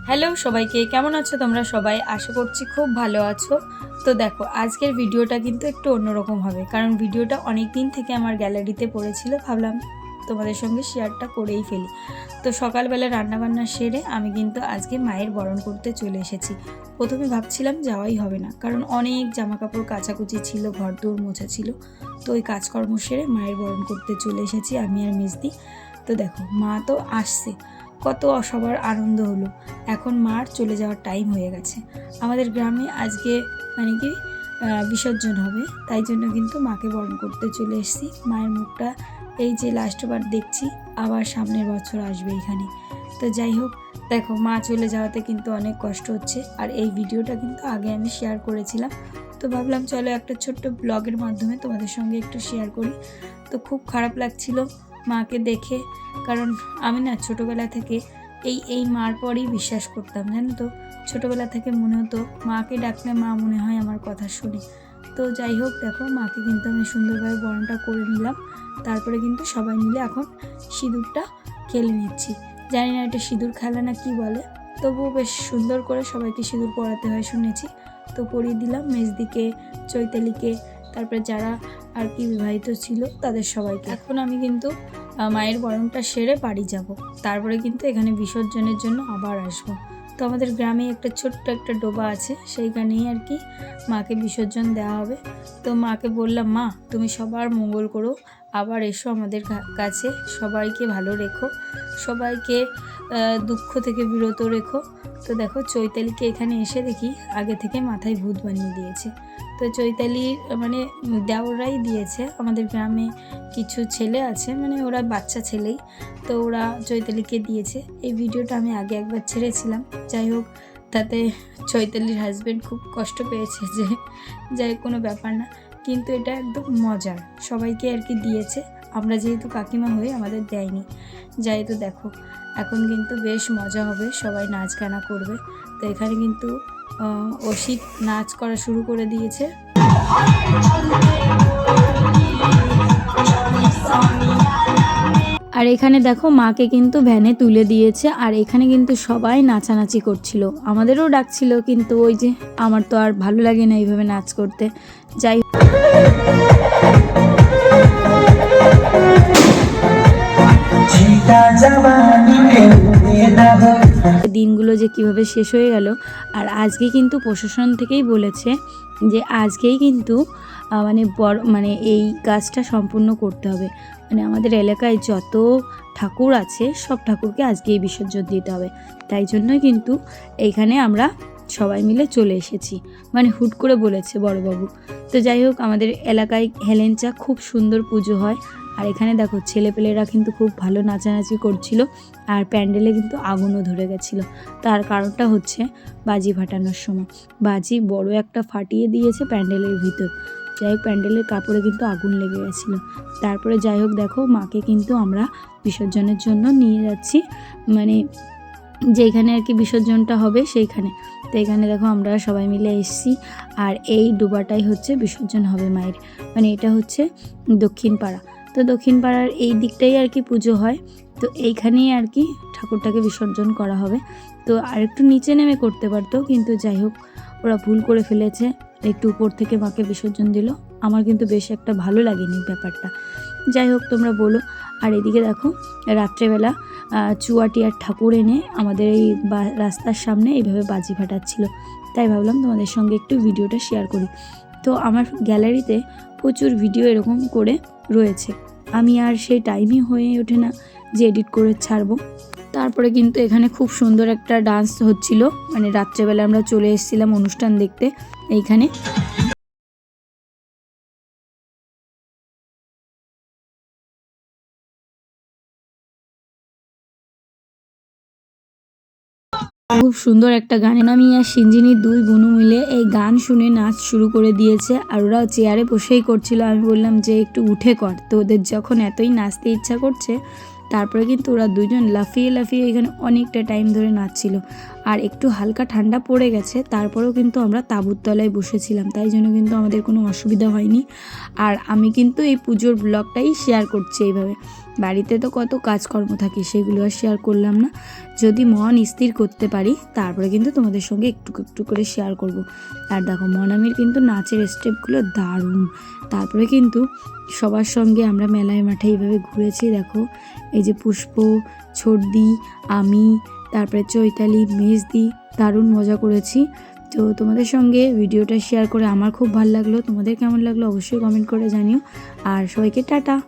Hello সবাইকে, কেমন আছো তোমরা সবাই? আশা করছি খুব ভালো আছো। তো দেখো, আজকের ভিডিওটা কিন্তু একটু অন্যরকম হবে, কারণ ভিডিওটা অনেক দিন থেকে আমার গ্যালারিতে পড়েছিল, ভাবলাম তোমাদের সঙ্গে শেয়ারটা করেই ফেলি। তো সকালবেলা রান্নাবান্না সেরে আমি কিন্তু আজকে মায়ের বরণ করতে চলে এসেছি। প্রথমে ভাবছিলাম যাওয়াই হবে না, কারণ অনেক জামাকাপড় কাচাকুচি ছিল, ঘর দৌড় মোছা ছিল। তো ওই কাজকর্ম সেরে মায়ের বরণ করতে চলে এসেছি আমি আর মেজদি। তো দেখো, মা তো আসছে, কত সবার আনন্দ হলো। এখন মার চলে যাওয়ার টাইম হয়ে গেছে। আমাদের গ্রামে আজকে মানে কি বিসর্জন হবে, তাই জন্য কিন্তু মাকে বরণ করতে চলে এসেছি। মায়ের মুখটা এই যে লাস্টবার দেখছি, আবার সামনের বছর আসবে এখানে। তো যাই হোক, দেখো মা চলে যাওয়াতে কিন্তু অনেক কষ্ট হচ্ছে, আর এই ভিডিওটা কিন্তু আগে আমি শেয়ার করেছিলাম। তো ভাবলাম চলো একটা ছোট্ট ব্লগের মাধ্যমে তোমাদের সঙ্গে একটু শেয়ার করি। তো খুব খারাপ লাগছিল মাকে দেখে, কারণ আমি না ছোটোবেলা থেকে এই মার পরেই বিশ্বাস করতাম, জানো তো। ছোটোবেলা থেকে মনে হতো মাকে ডাকলে মা মনে হয় আমার কথা শুনে। তো যাই হোক, দেখো মাকে কিন্তু আমি সুন্দরভাবে বরণটা করে নিলাম। তারপরে কিন্তু সবাই মিলে এখন সিঁদুরটা খেলে নিচ্ছি। জানি না এটা সিঁদুর খেলা না কি বলে, তবুও বেশ সুন্দর করে সবাইকে সিঁদুর পরাতে হয় শুনেছি। তো পরিয়ে দিলাম মেজদিকে, চৈতালিকে, তারপরে যারা আর কি বিবাহিত ছিল তাদের সবাইকে। এখন আমি কিন্তু মায়ের বরণটা সেরে বাড়ি যাব, তারপরে কিন্তু এখানে বিসর্জনের জন্য আবার আসব। তো আমাদের গ্রামে একটা ছোট্ট একটা ডোবা আছে, সেইখানেই আর কি মাকে বিসর্জন দেওয়া হবে। তো মাকে বললাম, মা তুমি সবার মঙ্গল করো, আবার এসো আমাদের কাছে, সবাইকে ভালো রেখো, সবাইকে দুঃখ থেকে বিরত রেখো। তো দেখো, চৈতালিকে এখানে এসে দেখি আগে থেকে মাথায় ভূত বানিয়ে দিয়েছে। তো চৈতালির মানে দেওরাই দিয়েছে। আমাদের গ্রামে কিছু ছেলে আছে, মানে ওরা বাচ্চা ছেলেই, তো ওরা চৈতালিকে দিয়েছে। এই ভিডিওটা আমি আগে একবার ছেড়েছিলাম, যাই হোক, তাতে চৈতালির হাজব্যান্ড খুব কষ্ট পেয়েছে, যে যাই কোনো ব্যাপার না, কিন্তু এটা একদম মজার, সবাইকে আর কি দিয়েছে। আমরা যেহেতু কাকিমা হয়ে আমাদের দেয়নি। যাই, তো দেখো এখন কিন্তু বেশ মজা হবে, সবাই নাচ গানা করবে। তো এখানে কিন্তু অসিত নাচ করা শুরু করে দিয়েছে। আর এখানে দেখো মাকে কিন্তু ভ্যানে তুলে দিয়েছে, আর এখানে কিন্তু সবাই নাচানাচি করছিল, আমাদেরও ডাকছিল, কিন্তু ওই যে আমার তো আর ভালো লাগে না এইভাবে নাচ করতে। যাই দিনগুলো যে কিভাবে শেষ হয়ে গেল। আর আজকে কিন্তু প্রশাসন থেকেই বলেছে যে আজকেই কিন্তু মানে এই কাজটা সম্পূর্ণ করতে হবে। মানে আমাদের এলাকায় যত ঠাকুর আছে সব ঠাকুরকে আজকেই বিসর্জন দিতে হবে, তাই জন্যই কিন্তু এইখানে আমরা সবাই মিলে চলে এসেছি, মানে হুট করে বলেছে বড়বাবু। তো যাই হোক, আমাদের এলাকায় হেলেঞ্চা খুব সুন্দর পুজো হয়। আর এখানে দেখো ছেলেপেলেরা কিন্তু খুব ভালো নাচানাচি করছিল, আর প্যান্ডেলে কিন্তু আগুনও ধরে গেছিলো। তার কারণটা হচ্ছে বাজি ফাটানোর সময় বাজি বড় একটা ফাটিয়ে দিয়েছে প্যান্ডেলের ভিতর। যাই হোক, প্যান্ডেলের কাপড়ে কিন্তু আগুন লেগে গেছিলো। তারপরে যাই হোক, দেখো মাকে কিন্তু আমরা বিসর্জনের জন্য নিয়ে যাচ্ছি, মানে যেখানে আর কি বিসর্জনটা হবে সেইখানে। তো এখানে দেখো আমরা সবাই মিলে এসেছি, আর এই ডোবাটাই হচ্ছে বিসর্জন হবে মায়ের, মানে এটা হচ্ছে দক্ষিণ পাড়া। তো দক্ষিণ পাড়ার এই দিকটাই আর কি পুজো হয়, তো এইখানেই আর কি ঠাকুরটাকে বিসর্জন করা হবে। তো আর একটু নিচে নেমে করতে পারতো, কিন্তু যাই হোক ওরা ভুল করে ফেলেছে, একটু উপর থেকে মাকে বিসর্জন দিল। আমার কিন্তু বেশ একটা ভালো লাগেনি ব্যাপারটা, যাই হোক তোমরা বলো। আর এদিকে দেখো রাত্রেবেলা চুয়াটিয়ার ঠাকুর এনে আমাদের এই রাস্তার সামনে এইভাবে বাজি ফাটাচ্ছিল, তাই ভাবলাম তোমাদের সঙ্গে একটু ভিডিওটা শেয়ার করি। তো আমার গ্যালারিতে প্রচুর ভিডিও এরকম করে রয়েছে, আমি আর সেই টাইমই হয়ে ওঠে না যে এডিট করে ছাড়বো। তারপরে কিন্তু এখানে খুব সুন্দর একটা ডান্স হচ্ছিল, মানে রাত্রেবেলা আমরা চলে এসেছিলাম অনুষ্ঠান দেখতে এইখানে। খুব সুন্দর একটা গান, আমি আর সিঞ্জিনি দুই বোনু মিলে এই গান শুনে নাচ শুরু করে দিয়েছে, আর ওরাও চেয়ারে বসেই করছিল। আমি বললাম যে একটু উঠে কর, তো ওদের যখন এতই নাচতে ইচ্ছা করছে, তারপরে কিন্তু ওরা দুজন লাফিয়ে লাফিয়ে এখানে অনেকটা টাইম ধরে নাচছিল। আর একটু হালকা ঠান্ডা পড়ে গেছে, তারপরেও কিন্তু আমরা তাঁবুর তলায় বসেছিলাম, তাই জন্য কিন্তু আমাদের কোনো অসুবিধা হয়নি। আর আমি কিন্তু এই পুজোর ব্লগটাই শেয়ার করছি এইভাবে। বাড়িতে তো কত কাজকর্ম থাকে, সেগুলো আর শেয়ার করলাম না। যদি মন স্থির করতে পারি তারপরে কিন্তু তোমাদের সঙ্গে একটু একটু করে শেয়ার করব। আর দেখো মনামির কিন্তু নাচের স্টেপগুলো দারুণ। তারপরে কিন্তু সবার সঙ্গে আমরা মেলায় মাঠে এইভাবে ঘুরেছি। দেখো এই যে পুষ্প, ছর্দি, আমি, তারপরে চৈতালি, মেজদি, দারুণ মজা করেছি। তো তোমাদের সঙ্গে ভিডিওটা শেয়ার করে আমার খুব ভালো লাগলো। তোমাদের কেমন লাগলো অবশ্যই কমেন্ট করে জানিও। আর সবাইকে টাটা।